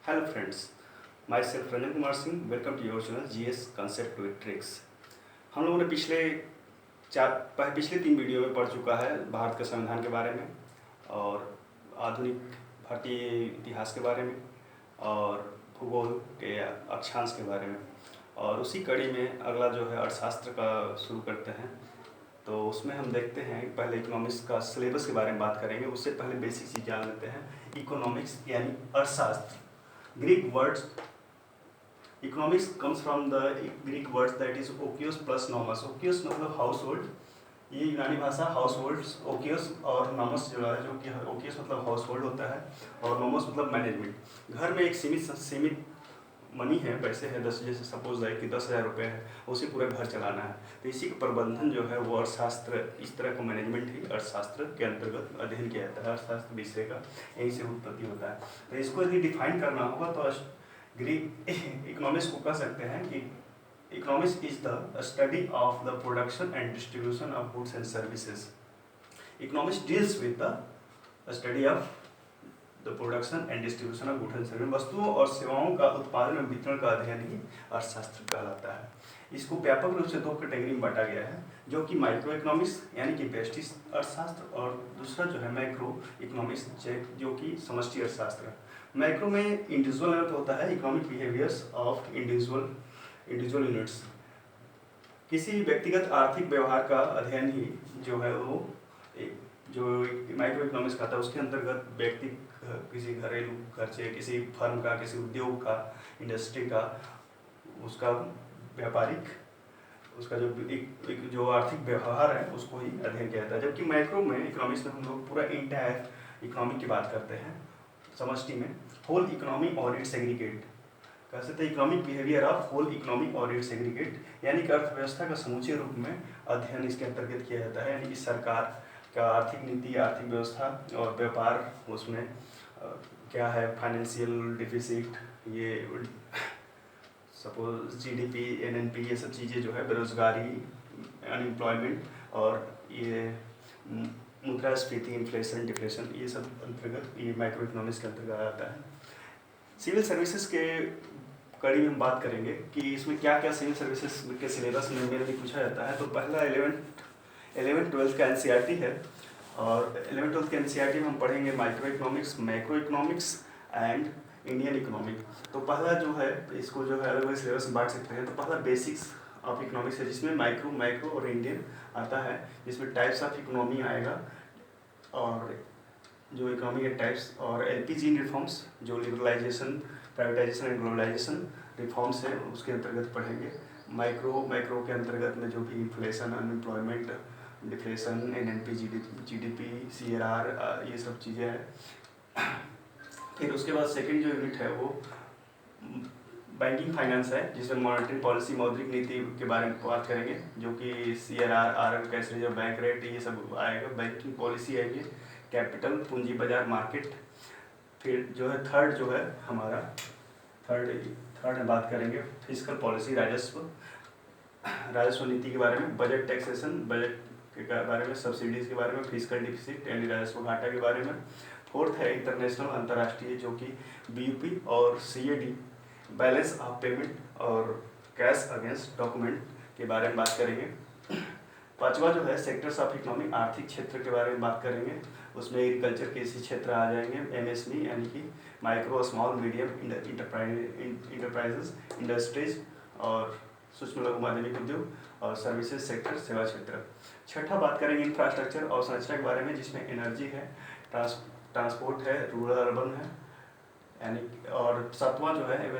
Hello friends, myself Ranjan Kumar Singh. Welcome to your channel GS Concept with Tricks. हम लोगों ने पिछले 3 video में पढ़ चुका है भारत के संविधान के बारे में और आधुनिक भारतीय इतिहास के बारे में और भूगोल के अक्षांश के बारे में, और उसी कड़ी में अगला जो है अर्थशास्त्र का शुरू करते हैं। तो उसमें हम देखते हैं पहले इकोनॉमिक्स का सिलेबस के बारे में बात करेंगे। उससे पहले बेसिक चीज़ जान लेते हैं। इकोनॉमिक्स यानी अर्थशास्त्र, Greek words economics comes from the Greek words that is okios plus nomos। okios मतलब हाउसहोल्ड, ये यूनानी भाषा हाउसहोल्ड्स, ओकियस और नॉमस जो है, जो कि ओकियस मतलब हाउसहोल्ड होता है और नॉमस मतलब मैनेजमेंट। घर में एक सीमित मनी है, पैसे है, जैसे सपोज है कि 10,000 रुपये है, उसी पूरा घर चलाना है, तो इसी का प्रबंधन जो है वो अर्थशास्त्र, इस तरह का मैनेजमेंट ही अर्थशास्त्र के अंतर्गत अध्ययन किया जाता है। अर्थशास्त्र विषय का यहीं से उत्पत्ति होता है। तो इसको यदि डिफाइन करना होगा तो ग्रीक इकोनॉमिक्स को कह सकते हैं कि economics is the study of the production and distribution of goods and services. Economics deals with the study of the production and distribution of goods and service. वस्तुओं और सेवाओं का उत्पादन और वितरण का अध्ययन ही अर्थशास्त्र कहलाता है। इसको व्यापक रूप से 2 कैटेगरी में बांटा गया है, जो कि माइक्रो इकोनॉमिक्स यानी कि व्यष्टि अर्थशास्त्र, और दूसरा जो है मैक्रो इकोनॉमिक्स जो कि समष्टि अर्थशास्त्र है। मैक्रो में इंडिविजुअल अर्थ होता है economic behaviours of individual units. किसी व्यक्तिगत आर्थिक व्यवहार का अध्ययन ही जो है वो जो माइक्रो इकोनॉमिक्स का था, उसके अंतर्गत व्यक्ति किसी घरेलू खर्चे, किसी फर्म का, किसी उद्योग का, इंडस्ट्री का, उसका व्यापारिक, उसका जो आर्थिक व्यवहार है उसको ही अध्ययन किया जाता है। जबकि माइक्रो में इकोनॉमिक्स में हम लोग पूरा इंटायर इकोनॉमी की बात करते हैं। समष्टि में होल इकोनॉमी और इट्स एग्रीगेट कह सकते हैं, economic behaviour of whole economy और इट्स एग्रीगेट, यानी कि अर्थव्यवस्था का समूचे रूप में अध्ययन इसके अंतर्गत किया जाता है। यानी कि सरकार का आर्थिक नीति, आर्थिक व्यवस्था और व्यापार, उसमें क्या है, फाइनेंशियल डिफिसिट, ये सपोज जीडीपी, एनएनपी, ये सब चीज़ें जो है, बेरोजगारी, अनएम्प्लॉयमेंट, और ये मुद्रास्फीति, इन्फ्लेशन, डिफ्लेशन, ये सब अंतर्गत ये माइक्रो इकोनॉमिक्स के अंतर्गत आता है। सिविल सर्विसेज के कड़ी में हम बात करेंगे कि इसमें क्या क्या सिविल सर्विसेज के सिलेबस में मेरे लिए पूछा जाता है। तो पहला 11th-12th का एनसीईआरटी है, और 11th-12th के एनसीईआरटी में हम पढ़ेंगे micro economics, macro economics and Indian economic. तो पहला जो है, इसको जो है अलग अलग सिलेबस में बांट सकते हैं। तो पहला बेसिक्स ऑफ इकोनॉमिक्स है, जिसमें मैक्रो और इंडियन आता है, जिसमें टाइप्स ऑफ इकोनॉमी आएगा, और जो इकोनॉमी के टाइप्स, और एलपीजी रिफॉर्म्स, जो liberalisation, privatisation and globalisation reforms है, उसके अंतर्गत पढ़ेंगे। मैक्रो के अंतर्गत में जो भी inflation, unemployment, deflation, NNP, GDP, CRR, ये सब चीज़ें हैं। फिर उसके बाद सेकंड जो यूनिट है वो बैंकिंग फाइनेंस है, जिसमें मॉनेटरी पॉलिसी, मौद्रिक नीति के बारे में बात करेंगे, जो कि CRR, RM, cash reserve, bank rate, ये सब आएगा। बैंकिंग पॉलिसी आएगी, कैपिटल, पूंजी बाजार, मार्केट। फिर जो है थर्ड जो है हमारा थर्ड में बात करेंगे फिजिकल पॉलिसी, राजस्व नीति के बारे में, बजट, टैक्सेशन, बजट के बारे में, सब्सिडीज के बारे में, फिजिकल डिफिसिट यानी राजस्व घाटा के बारे में। फोर्थ है इंटरनेशनल, अंतर्राष्ट्रीय, जो कि बीयूपी और सीएडी, बैलेंस ऑफ पेमेंट और कैश अगेंस्ट डॉक्यूमेंट के बारे में बात करेंगे। पांचवा जो है सेक्टर्स ऑफ इकोनॉमी, आर्थिक क्षेत्र के बारे में बात करेंगे। उसमें एग्रीकल्चर के इसी क्षेत्र आ जाएंगे, एमएसएमई यानी कि micro, small, medium enterprises, industries, और सूक्ष्म लघु माध्यमिक उद्योग, और सर्विसेज सेक्टर, सेवा क्षेत्र। छठा बात करेंगे इंफ्रास्ट्रक्चर और संरचना के बारे में, जिसमें एनर्जी है, ट्रांसपोर्ट है, रूरल अर्बन है, यानी, और सातवां जो है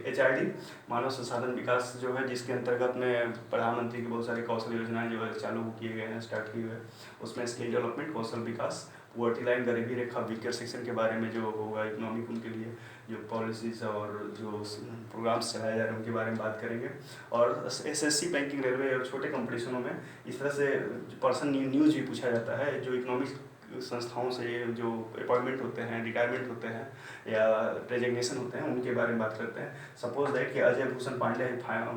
एचआरडी मानव संसाधन विकास जो है, जिसके अंतर्गत में प्रधानमंत्री की बहुत सारी कौशल योजनाएं जो है चालू किए गए हैं, स्टार्ट किए हुए हैं। उसमें स्किल डेवलपमेंट, कौशल विकास, पॉवर्टी लाइन, गरीबी रेखा, वीकर सेक्शन के बारे में जो होगा इकोनॉमिक, उनके लिए जो पॉलिसीज और जो प्रोग्राम्स चलाए जा रहे हैं उनके बारे में बात करेंगे। और एसएससी, बैंकिंग, रेलवे और छोटे कंपटीशनों में इस तरह से पर्सन न्यूज भी पूछा जाता है। जो इकोनॉमिक्स संस्थाओं से जो अपॉइंटमेंट होते हैं, रिटायरमेंट होते हैं या रेजिग्नेशन होते हैं, उनके बारे में बात करते हैं। सपोज दैट कि अजय भूषण पांडे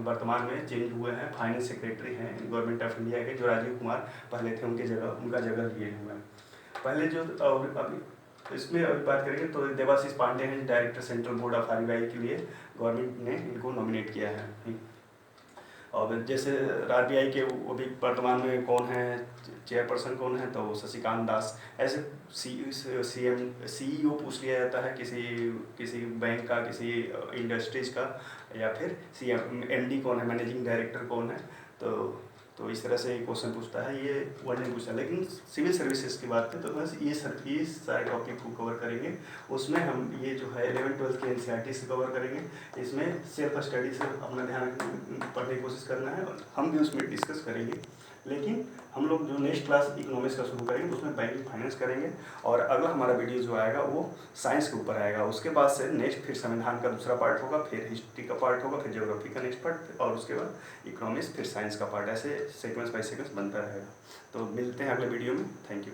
वर्तमान में चेंज हुए हैं, फाइनेंस सेक्रेटरी हैं गवर्नमेंट ऑफ इंडिया के, जो राजीव कुमार पहले थे, उनका जगह लिए हुए हैं। पहले जो अभी तो इसमें अभी बात करेंगे तो देवाशीष पांडे हैं director central board of RBI के लिए गवर्नमेंट ने इनको नॉमिनेट किया है। और जैसे आरबीआई के वो भी वर्तमान में कौन है, चेयरपर्सन कौन है, तो शशिकांत दास। ऐसे सीईओ पूछ लिया जाता है किसी बैंक का, किसी इंडस्ट्रीज का, या फिर एमडी कौन है, मैनेजिंग डायरेक्टर कौन है। तो इस तरह से क्वेश्चन पूछता है, ये वन टाइम पूछता है। लेकिन सिविल सर्विसेज की बात करें तो बस ये सारे टॉपिक को कवर करेंगे। उसमें हम ये जो है 11th-12th के एनसीईआरटी से कवर करेंगे। इसमें सेल्फ स्टडी से अपना ध्यान पढ़ने की कोशिश करना है और हम भी उसमें डिस्कस करेंगे। लेकिन हम लोग जो नेक्स्ट क्लास इकोनॉमिक्स का शुरू करेंगे उसमें बैंकिंग फाइनेंस करेंगे, और अगला हमारा वीडियो जो आएगा वो साइंस के ऊपर आएगा। उसके बाद से नेक्स्ट फिर संविधान का दूसरा पार्ट होगा, फिर हिस्ट्री का पार्ट होगा, फिर ज्योग्राफी का नेक्स्ट पार्ट, और उसके बाद इकोनॉमिक्स, फिर साइंस का पार्ट। ऐसे सीक्वेंस बाय सीक्वेंस बनता रहेगा। तो मिलते हैं अगले वीडियो में। Thank you.